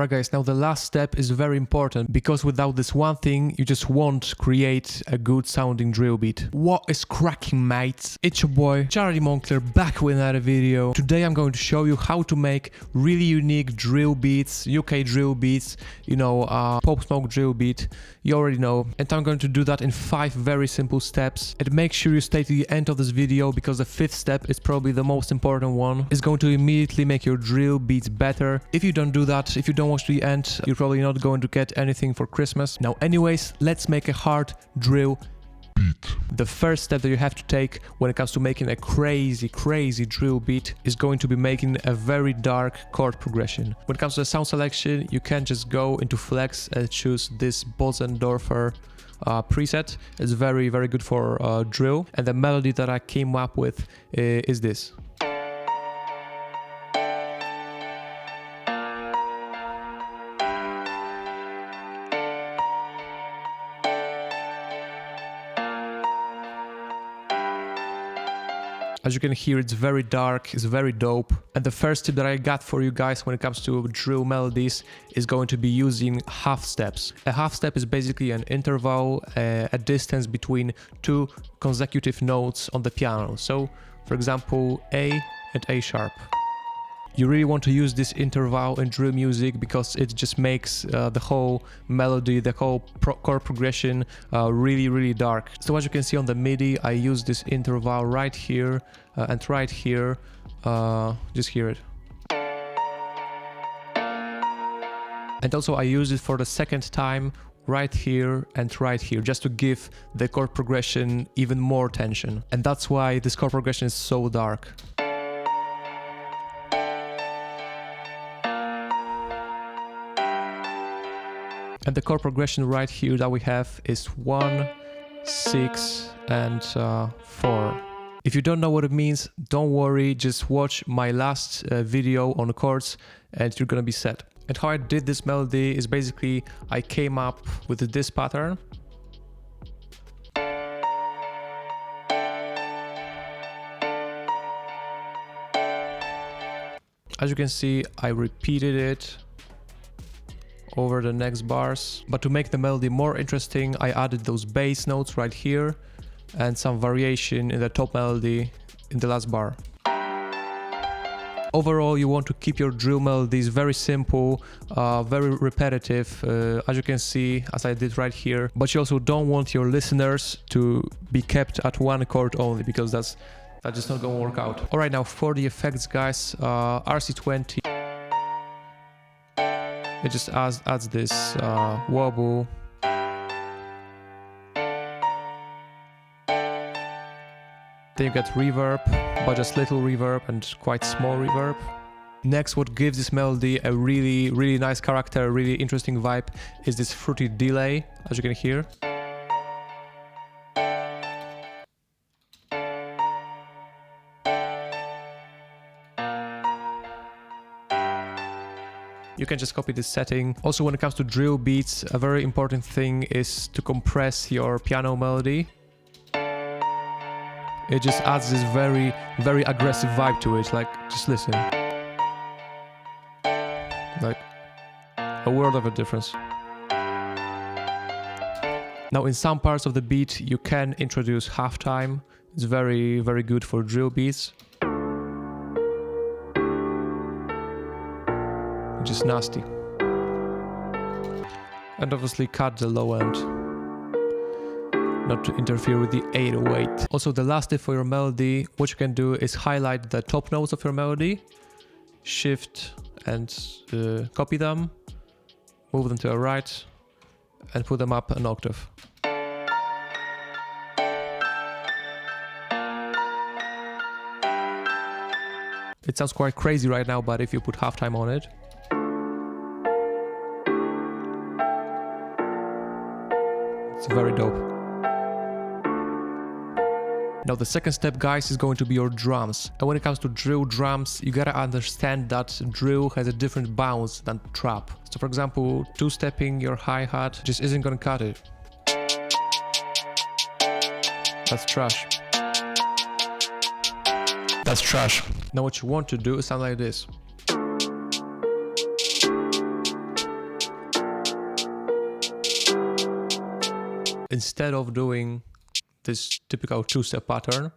Alright guys, now the last step is very important because without this one thing, you just won't create a good sounding drill beat. What is cracking, mates? It's your boy, Charlie Moncler, back with another video. Today I'm going to show you how to make really unique drill beats, UK drill beats, you know, Pop Smoke drill beat, you already know. And I'm going to do that in 5 very simple steps. And make sure you stay to the end of this video because the 5th step is probably the most important one. It's going to immediately make your drill beats better. If you don't do that, if you don't watch to the end, you're probably not going to get anything for Christmas. Now anyways, let's make a hard drill beat. The first step that you have to take when it comes to making a crazy drill beat is going to be making a very dark chord progression. When it comes to the sound selection, you can just go into Flex and choose this Bosendorfer preset. It's very good for drill, and the melody that I came up with is this. As you can hear, it's very dark, it's very dope. And the first tip that I got for you guys when it comes to drill melodies is going to be using half steps. A half step is basically an interval, a distance between 2 consecutive notes on the piano. So, for example, A and A sharp. You really want to use this interval in drill music because it just makes the whole melody, the whole chord progression really dark. So as you can see on the MIDI, I use this interval right here and right here. Just hear it. And also I use it for the second time right here and right here, just to give the chord progression even more tension. And that's why this chord progression is so dark. And the chord progression right here that we have is 1, 6, and 4. If you don't know what it means, don't worry, just watch my last video on chords and you're gonna be set. And how I did this melody is basically I came up with this pattern. As you can see, I repeated it over the next bars, but to make the melody more interesting, I added those bass notes right here and some variation in the top melody in the last bar. Overall, you want to keep your drill melodies very simple, very repetitive, as you can see, as I did right here, but you also don't want your listeners to be kept at one chord only, because that's just not gonna work out. Alright, now for the effects, guys, RC20. It just adds this wobble. Then you get reverb, but just little reverb and quite small reverb. Next, what gives this melody a really nice character, really interesting vibe is this fruity delay, as you can hear. You can just copy this setting. Also, when it comes to drill beats, a very important thing is to compress your piano melody. It just adds this very aggressive vibe to it, like, just listen. Like, a world of a difference. Now, in some parts of the beat, you can introduce halftime. It's very good for drill beats. Just nasty. And obviously cut the low end, not to interfere with the 808. Also, the last tip for your melody, what you can do is highlight the top notes of your melody, shift and copy them, move them to the right, and put them up an octave. It sounds quite crazy right now, but if you put halftime on it, it's very dope. Now the second step, guys, is going to be your drums. And when it comes to drill drums, you gotta understand that drill has a different bounce than trap. So for example, 2-stepping your hi-hat just isn't gonna cut it. That's trash. That's trash. Now what you want to do is sound like this. instead of doing this typical two-step pattern,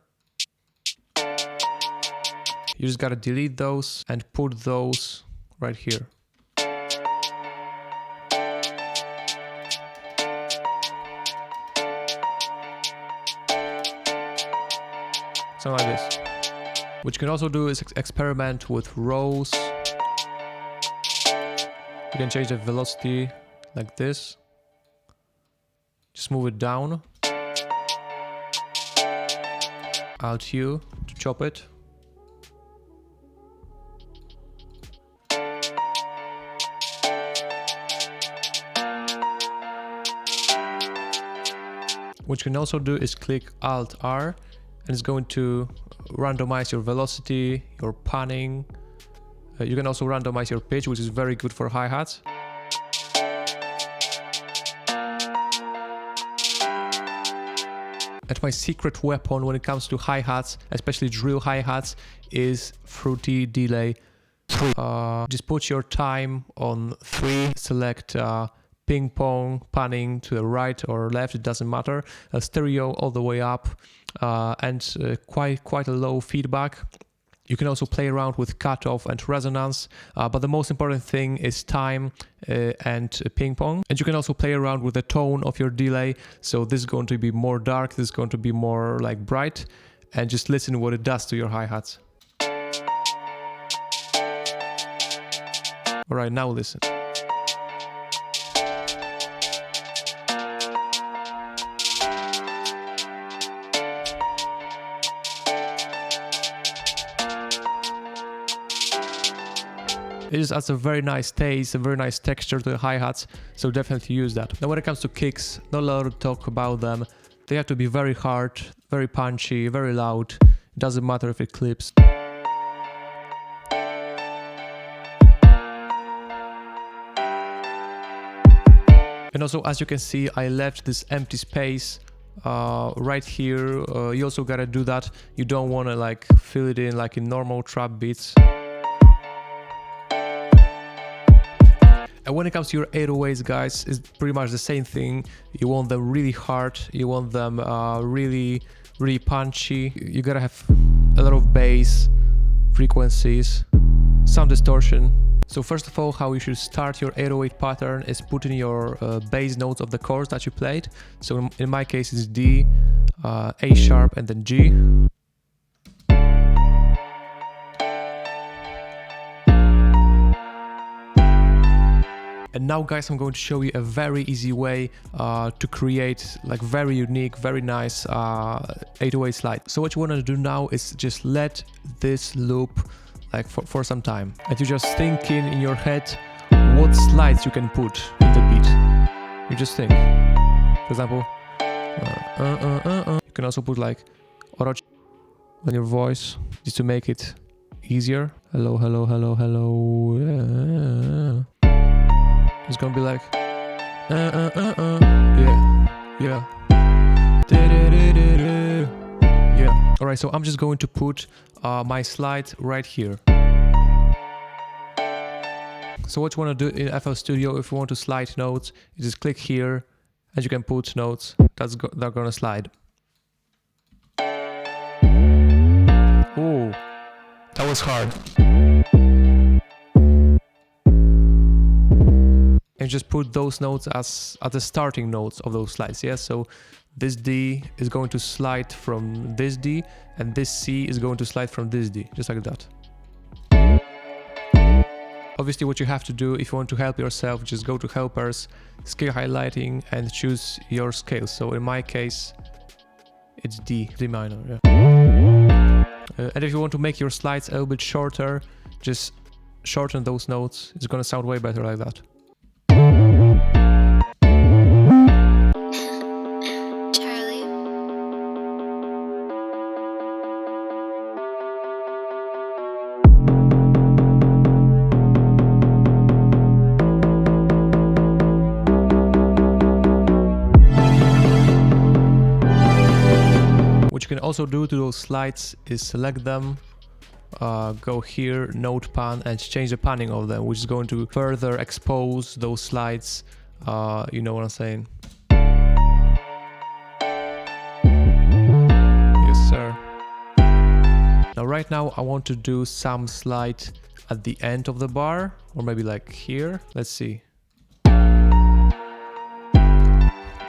you just gotta delete those and put those right here. Something like this. What you can also do is experiment with rows. You can change the velocity like this. Just move it down. Alt U to chop it. What you can also do is click Alt R, and it's going to randomize your velocity, your panning. You can also randomize your pitch, which is very good for hi-hats. And my secret weapon when it comes to hi-hats, especially drill hi-hats, is fruity delay. Just put your time on 3, select ping pong, panning to the right or left, it doesn't matter, stereo all the way up, and quite a low feedback. You can also play around with cutoff and resonance, but the most important thing is time and ping pong. And you can also play around with the tone of your delay. So this is going to be more dark, this is going to be more like bright, and just listen what it does to your hi-hats. All right, now listen. It just adds a very nice taste, a very nice texture to the hi-hats, so definitely use that. Now when it comes to kicks, not a lot of talk about them. They have to be very hard, very punchy, very loud. It doesn't matter if it clips. And also, as you can see, I left this empty space right here. You also gotta do that. You don't wanna like fill it in like in normal trap beats. And when it comes to your 808s, guys, it's pretty much the same thing. You want them really hard, you want them really punchy. You gotta have a lot of bass, frequencies, some distortion. So first of all, how you should start your 808 pattern is put in your bass notes of the chords that you played. So in my case, it's D, A sharp, and then G. And now, guys, I'm going to show you a very easy way to create like very unique, very nice 808 slide. So what you want to do now is just let this loop like for some time. And you just thinking in your head what slides you can put in the beat. You just think. For example, you can also put like auto on your voice just to make it easier. Hello, hello, hello, hello. It's gonna be like, yeah. All right, so I'm just going to put my slide right here. So what you want to do in FL Studio, if you want to slide notes, you just click here, and you can put notes that are gonna slide. Oh, that was hard. And just put those notes as the starting notes of those slides, yeah? So this D is going to slide from this D, and this C is going to slide from this D, just like that. Obviously, what you have to do if you want to help yourself, just go to helpers, scale highlighting, and choose your scale. So in my case, it's D minor, yeah. And if you want to make your slides a little bit shorter, just shorten those notes. It's gonna sound way better like that. What you can also do to those slides is select them, go here, note pan, and change the panning of them, which is going to further expose those slides. You know what I'm saying? right now I want to do some slide at the end of the bar, or maybe like here. Let's see.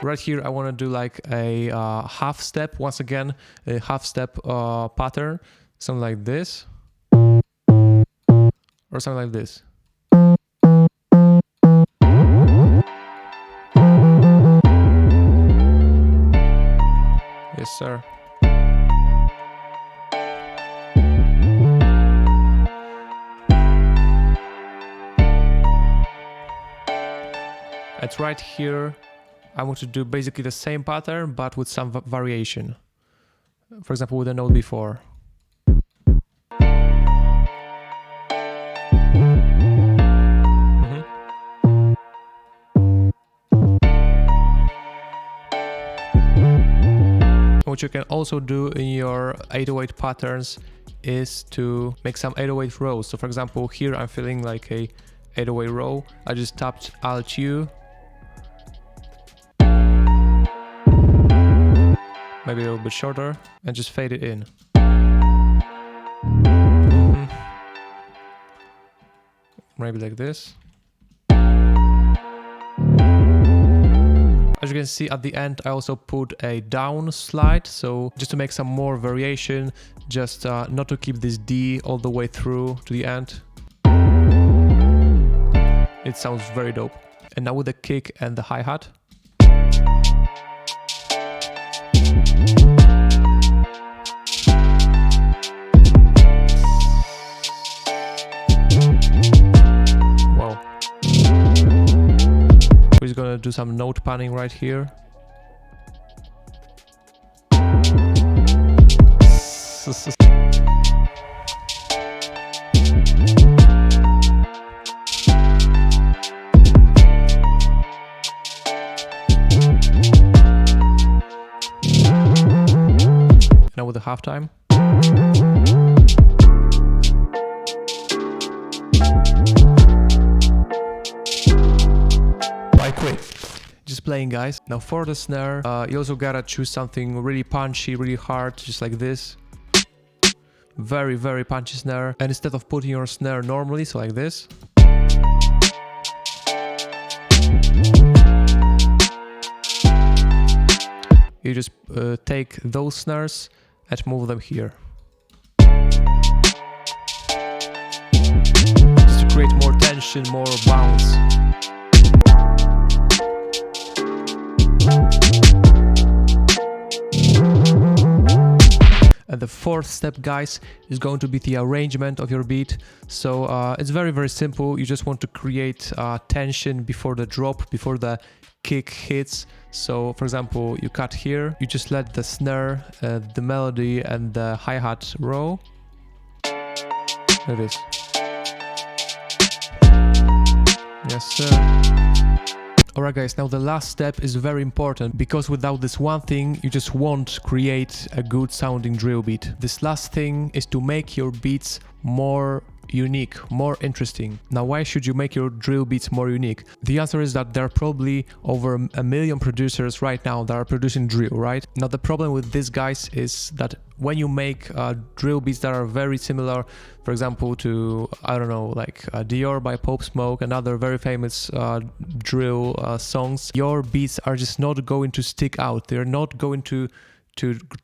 Right here I want to do like a half step, once again a half step pattern, something like this, or something like this. Yes, sir. And right here, I want to do basically the same pattern, but with some variation. For example, with a note before. What you can also do in your 808 patterns is to make some 808 rows. So for example, here I'm feeling like a 808 row. I just tapped Alt U. Maybe a little bit shorter, and just fade it in. Maybe like this. As you can see at the end, I also put a down slide, so just to make some more variation, just not to keep this D all the way through to the end. It sounds very dope. And now with the kick and the hi-hat. We're just gonna do some note panning right here. Now with the halftime. I quit. Just playing, guys. Now for the snare, you also gotta choose something really punchy, really hard, just like this. Very, very punchy snare. And instead of putting your snare normally, so like this, you just take those snares and move them here. Just to create more tension, more bounce. And the fourth step, guys, is going to be the arrangement of your beat. So it's very, very simple. You just want to create tension before the drop, before the kick hits. So for example, you cut here, you just let the snare, the melody and the hi-hat roll. Like this. Yes, sir. Alright guys, now the last step is very important, because without this one thing you just won't create a good sounding drill beat. This last thing is to make your beats more unique, more interesting. Now why should you make your drill beats more unique? The answer is that there are probably over 1 million producers right now that are producing drill, right? Now the problem with this, guys, is that when you make drill beats that are very similar, for example, to, I don't know, like Dior by Pop Smoke and other very famous drill songs, your beats are just not going to stick out. They're not going to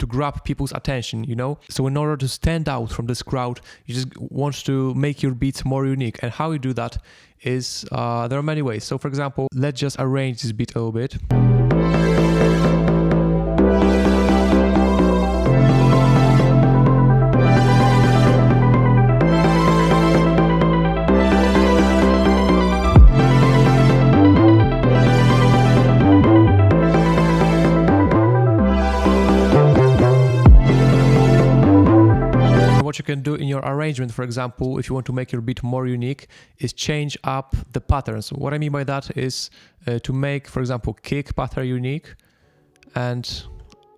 grab people's attention, you know? So in order to stand out from this crowd, you just want to make your beats more unique. And how you do that is, there are many ways. So for example, let's just arrange this beat a little bit. What you can do in your arrangement, for example, if you want to make your beat more unique, is change up the patterns. What I mean by that is to make, for example, kick pattern unique. And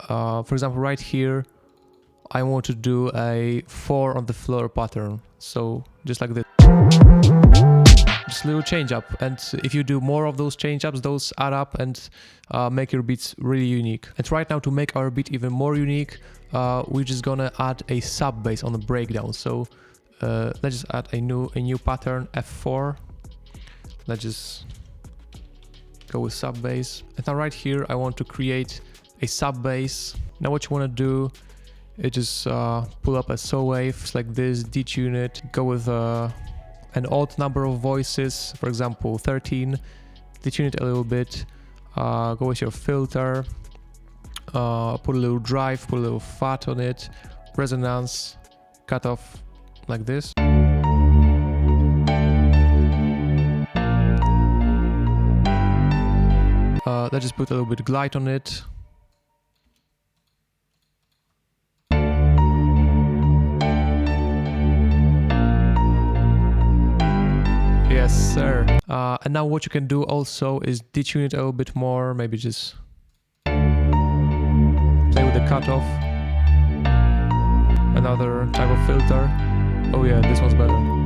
for example, right here, I want to do a 4 on the floor pattern. So just like this. just a little change up. And if you do more of those change ups, those add up and make your beats really unique. And right now, to make our beat even more unique, we're just gonna add a sub bass on the breakdown. So let's just add a new pattern, F4. Let's just go with sub bass. And now right here, I want to create a sub bass. Now what you want to do is just pull up a saw wave like this, detune it, go with an odd number of voices, for example 13, detune it a little bit, go with your filter, put a little drive, put a little fat on it, resonance, cut off like this. Let's just put a little bit glide on it. Yes, sir. And now what you can do also is detune it a little bit more, maybe just play with the cutoff. Another type of filter. Oh yeah, this one's better.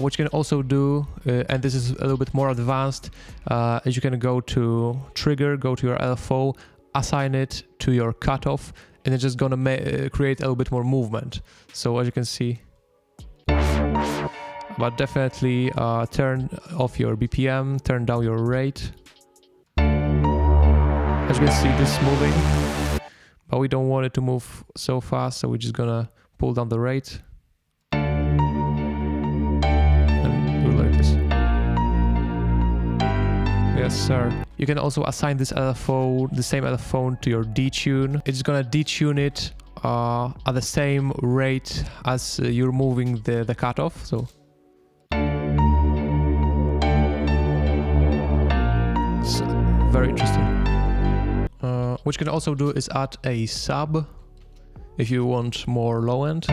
What you can also do, and this is a little bit more advanced, is you can go to trigger, go to your LFO, assign it to your cutoff, and it's just gonna create a little bit more movement. So as you can see, but definitely turn off your BPM, turn down your rate. As you can see, this is moving, but we don't want it to move so fast, so we're just gonna pull down the rate. Yes, sir. You can also assign this LFO, the same LFO, to your detune. It's gonna detune it at the same rate as you're moving the cutoff. So it's very interesting. What you can also do is add a sub if you want more low end.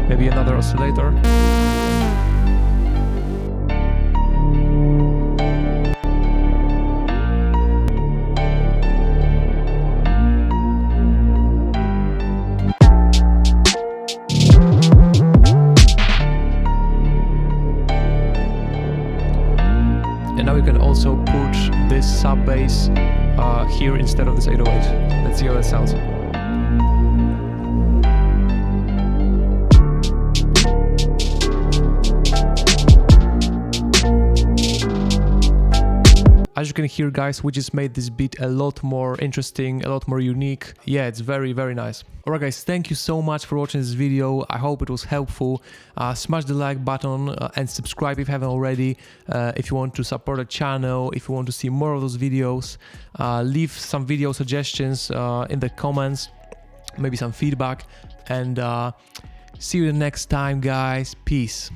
Maybe another oscillator. And now you can also put this sub bass here instead of this 808. Let's see how it sounds. As you can hear, guys, we just made this beat a lot more interesting, a lot more unique. Yeah, it's very, very nice. Alright guys, thank you so much for watching this video. I hope it was helpful. Smash the like button and subscribe if you haven't already. If you want to support the channel, if you want to see more of those videos, leave some video suggestions in the comments, maybe some feedback, and see you the next time, guys. Peace.